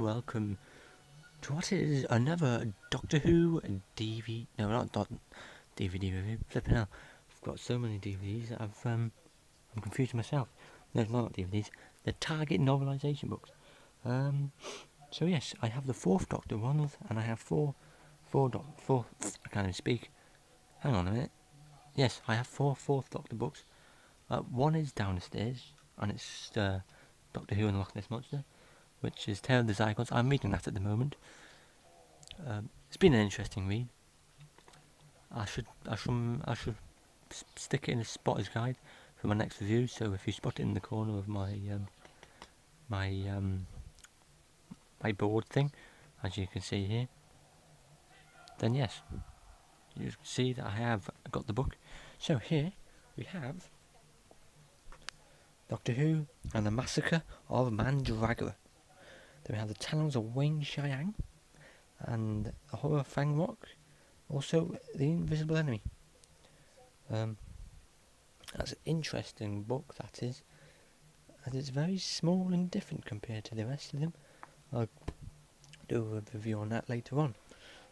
welcome to what is another Doctor Who DVD. No, not DVD review. Flipping hell, I've got so many DVDs that I'm confused myself. No, not DVDs. The Target novelisation books. So yes, I have the fourth Doctor one, and I have four. I can't even speak. Hang on a minute. Yes, I have four fourth Doctor books. One is downstairs, and it's Doctor Who and the Loch Ness Monster, which is Tale of the Zygons. I'm reading that at the moment. It's been an interesting read. I should stick it in a spotter's guide for my next review. So if you spot it in the corner of my board thing, as you can see here, then yes, you can see that I have got the book. So here we have Doctor Who and the Massacre of Mandragora. Then we have the Talons of Wayne Chiang and the Horror of Fang Rock. Also, the Invisible Enemy. That's an interesting book, that is, and it's very small and different compared to the rest of them. I'll do a review on that later on.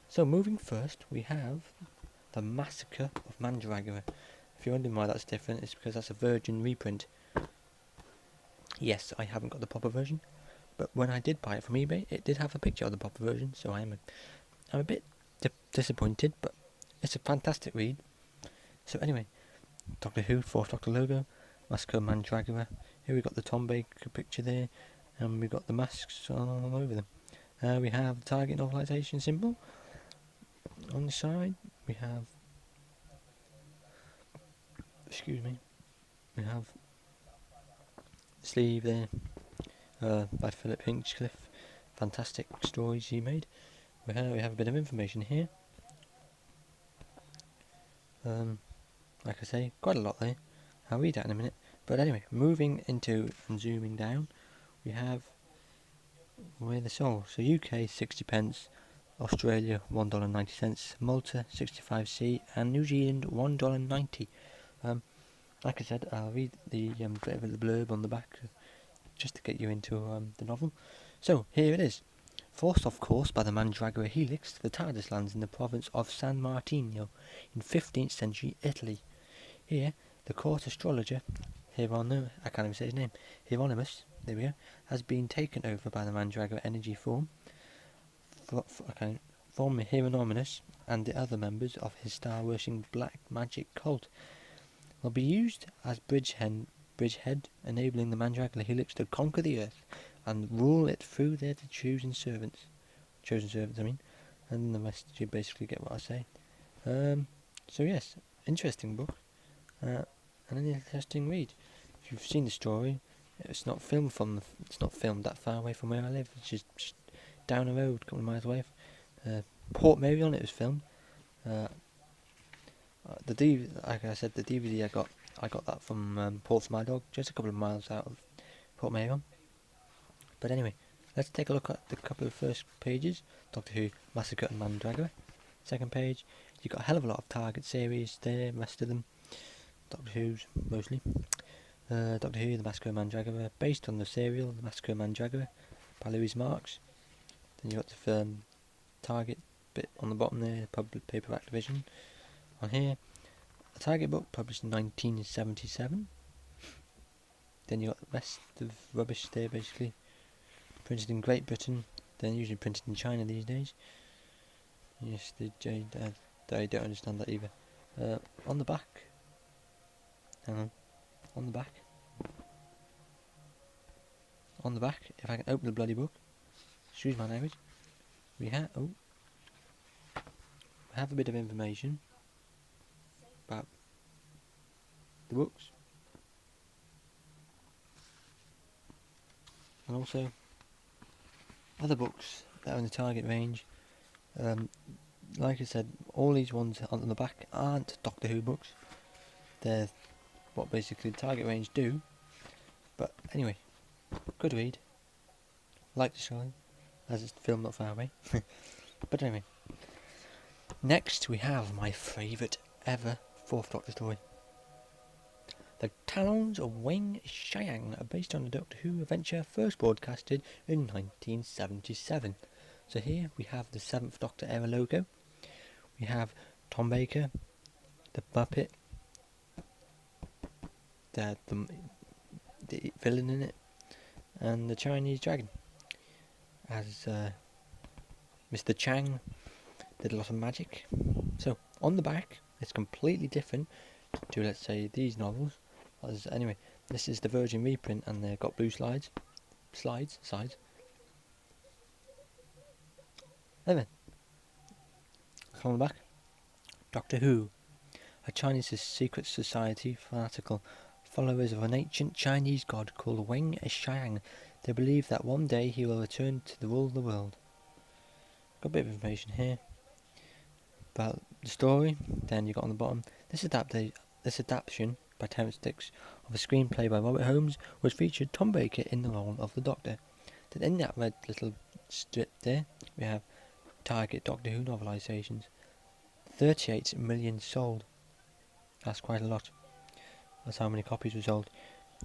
So, moving first, we have the Massacre of Mandragora. If you're wondering why that's different, it's because that's a Virgin reprint. Yes, I haven't got the proper version, but when I did buy it from eBay, it did have a picture of the proper version, so I'm a bit disappointed, but it's a fantastic read. So anyway, Doctor Who, 4th Doctor logo, Massacre of Mandragora. Here we got the Tom Baker picture there, and we got the masks all over them. We have the Target novelisation symbol on the side. We have, we have the sleeve there by Philip Hinchcliffe. Fantastic stories he made. We have a bit of information here. Like I say, quite a lot there. I'll read that in a minute. But anyway, moving into and zooming down, we have where the sold. So UK 60p, Australia $1.90, Malta 65c, and New Zealand $1.90. Like I said, I'll read the bit of the blurb on the back just to get you into the novel. So here it is. Forced off course by the Mandragora Helix, the TARDIS lands in the province of San Martino in 15th century Italy. Here, the court astrologer, Hieronymus, I can't even say his name, Hieronymus, there we go, has been taken over by the Mandragora energy form Hieronymus and the other members of his star-worshipping black magic cult will be used as bridgehead, enabling the Mandragora Helix to conquer the Earth and rule it through their chosen servants, and the rest you basically get what I say. So yes, interesting book, and an interesting read. If you've seen the story, it's not filmed that far away from where I live. It's just down the road, a couple of miles away. Port Marion it was filmed. Like I said, the DVD I got that from Portsmouth, just a couple of miles out of Port Marion. But anyway, let's take a look at the couple of first pages. Doctor Who, Massacre and Mandragora. Second page, you've got a hell of a lot of Target series there, rest of them. Doctor Who's, mostly. Doctor Who, The Massacre of Mandragora, based on the serial, The Massacre of Mandragora, by Louise Marks. Then you've got the Target bit on the bottom there, public paperback division. On here, a Target book published in 1977. Then you've got the rest of rubbish there, basically. Printed in Great Britain, they're usually printed in China these days. Yes, I don't understand that either. On the back, on the back, if I can open the bloody book, excuse my language, we have a bit of information about the books, and also other books that are in the Target range. Like I said, all these ones on the back aren't Doctor Who books. They're what basically the Target range do. But anyway, good read. Like the story, as it's filmed not far away. But anyway, next we have my favourite ever 4th Doctor story. The Talons of Wang Xiang are based on the Doctor Who adventure first broadcasted in 1977. So here we have the 7th Doctor era logo. We have Tom Baker, the Muppet, the villain in it, and the Chinese dragon. As Mr. Chang did a lot of magic. So on the back, it's completely different to, let's say, these novels. Anyway, this is the Virgin reprint, and they've got blue sides. Anyway, on the back, Doctor Who, a Chinese secret society fanatical followers of an ancient Chinese god called Wang Xiang. They believe that one day he will return to rule the world. Got a bit of information here about the story. Then you got on the bottom, this adaptation by Terence Dicks of a screenplay by Robert Holmes, which featured Tom Baker in the role of the Doctor. Then in that red little strip there, we have target Doctor Who novelisations. 38 million sold. That's quite a lot. That's how many copies were sold.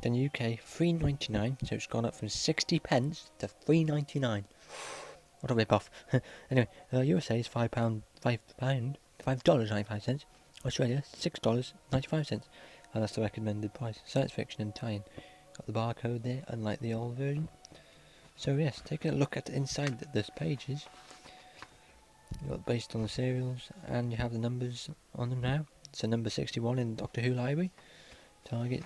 Then UK, £3.99, so it's gone up from 60 pence to £3.99. What a rip off. Anyway, USA is $5.95. Australia, $6.95. And that's the recommended price. Science fiction and tie-in. Got the barcode there, unlike the old version. So yes, taking a look at the inside this pages. You got based on the serials, and you have the numbers on them now. So number 61 in the Doctor Who library. Target.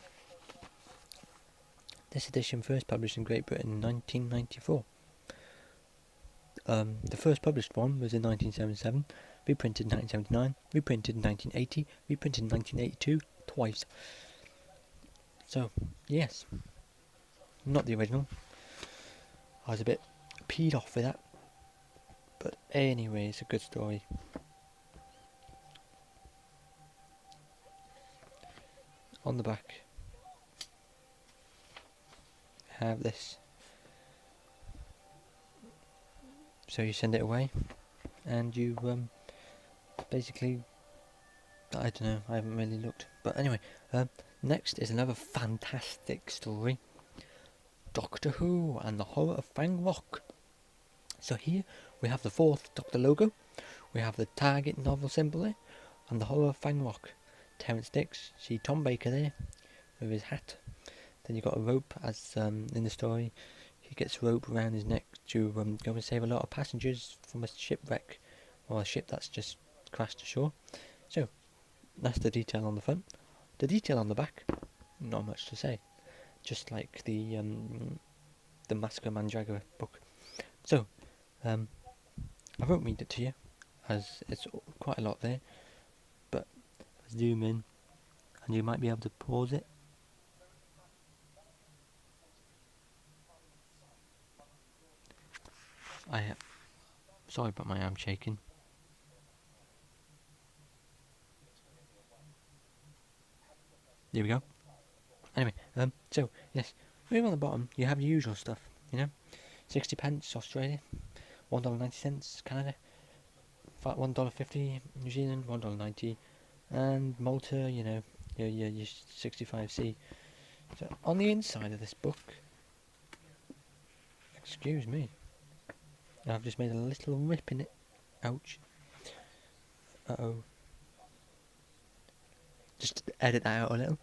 This edition first published in Great Britain in 1994. The first published one was in 1977, reprinted in 1979, reprinted in 1980, reprinted in 1982, twice. So, yes, not the original. I was a bit peed off with that, but anyway, it's a good story. On the back, have this. So you send it away, and you basically, I don't know, I haven't really looked, but anyway, next is another fantastic story, Doctor Who and the Horror of Fang Rock. So here we have the 4th Doctor logo, we have the target novel symbol there, and the Horror of Fang Rock. Terence Dicks, see Tom Baker there with his hat. Then you've got a rope, as in the story. He gets rope around his neck to go and save a lot of passengers from a shipwreck, or a ship that's just crashed ashore. So that's the detail on the front. The detail on the back, not much to say. Just like the Massacre Mandragora book. So I won't read it to you, as it's quite a lot there. But zoom in, and you might be able to pause it. Sorry about my arm shaking. There we go. Anyway, so yes, moving on the bottom, you have the usual stuff. 60 pence Australia, $1.90 Canada, $1.50 New Zealand, $1.90, and Malta. Your 65C. So on the inside of this book, excuse me, I've just made a little rip in it. Ouch. Uh-oh. Just edit that out a little.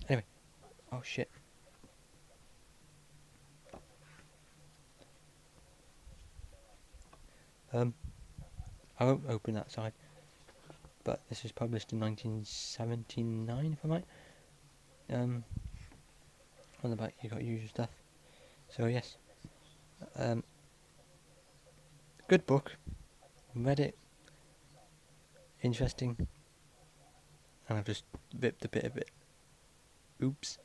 Anyway. Oh shit. I won't open that side. But this was published in 1979, if I might. On the back you got usual stuff. So yes. Good book. Read it. Interesting. And I've just ripped a bit of it. Oops.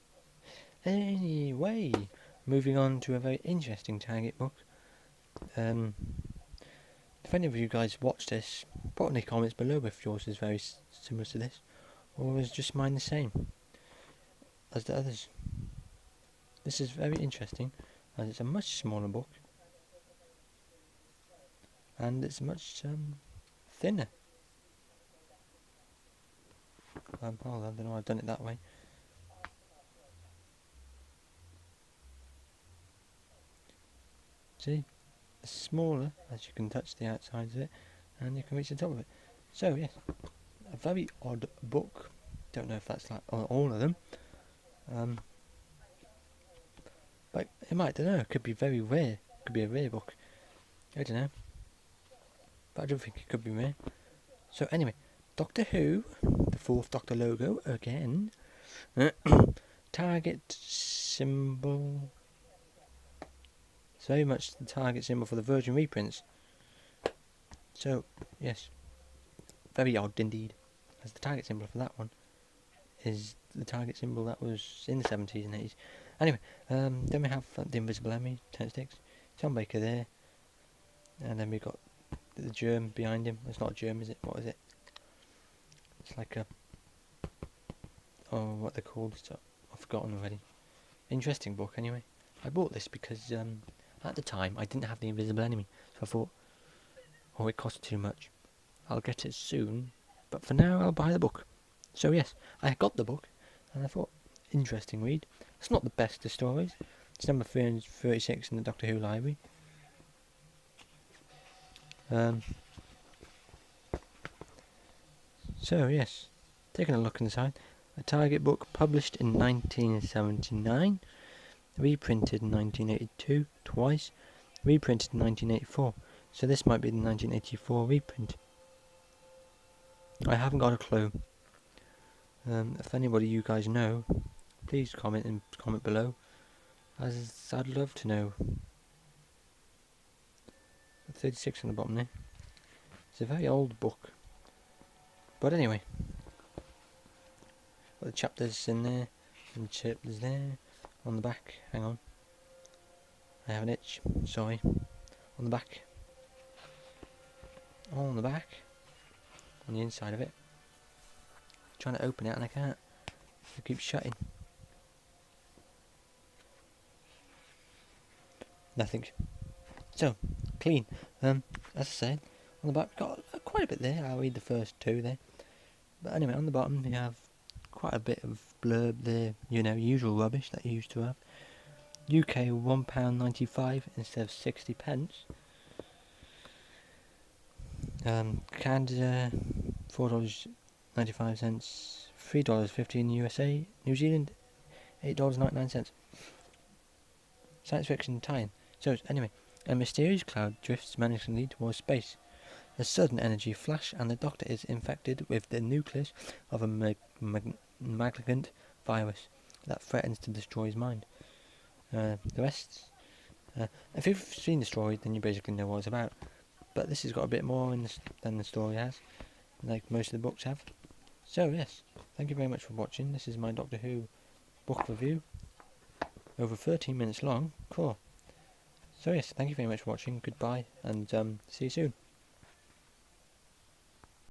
Anyway, moving on to a very interesting target book. If any of you guys watch this, put in the comments below if yours is very similar to this, or is just mine the same as the others. This is very interesting, as it's a much smaller book, and it's much thinner. Hold on, I don't know, I've done it that way. See, it's smaller as you can touch the outsides of it, and you can reach the top of it. So yes, a very odd book. Don't know if that's like all of them, but it might. Don't know. It could be very rare. It could be a rare book. I don't know, but I don't think it could be rare. So anyway, Doctor Who, the fourth Doctor logo again. Target symbol. It's very much the target symbol for the Virgin reprints. So yes, very odd indeed, as the target symbol for that one is the target symbol that was in the 70s and 80s. Anyway, then we have the Invisible Enemy, 10 sticks, Tom Baker there, and then we got the germ behind him. It's not a germ, is it? What is it? It's like a, oh, what they're called, so I've forgotten already. Interesting book anyway. I bought this because at the time I didn't have the Invisible Enemy, so I thought, oh, it cost too much. I'll get it soon, but for now I'll buy the book. So yes, I got the book, and I thought, interesting read. It's not the best of stories. It's number 336 in the Doctor Who library. So yes, taking a look inside, a Target book published in 1979, reprinted in 1982 twice, reprinted in 1984. So this might be the 1984 reprint. I haven't got a clue. If anybody you guys know, please comment below, as I'd love to know. 36 on the bottom there. It's a very old book, but anyway, got the chapters in there, and the chapters there. On the back, hang on, I have an itch, sorry. On the back, on the inside of it. Trying to open it and I can't. It keeps shutting. Nothing. So clean. As I said, on the back we've got quite a bit there. I'll read the first two there. But anyway, on the bottom we have quite a bit of blurb there. You know, usual rubbish that you used to have. UK £1.95 instead of 60 pence. Canada $4.95, $3.50 in the USA, New Zealand $8.99. Science fiction tie-in. So anyway, a mysterious cloud drifts menacingly towards space. A sudden energy flash and the Doctor is infected with the nucleus of a malignant virus that threatens to destroy his mind. The rest, if you've seen the story, then you basically know what it's about. But this has got a bit more in than the story has, like most of the books have. So yes, thank you very much for watching. This is my Doctor Who book review. Over 13 minutes long. Cool. So yes, thank you very much for watching. Goodbye, and see you soon.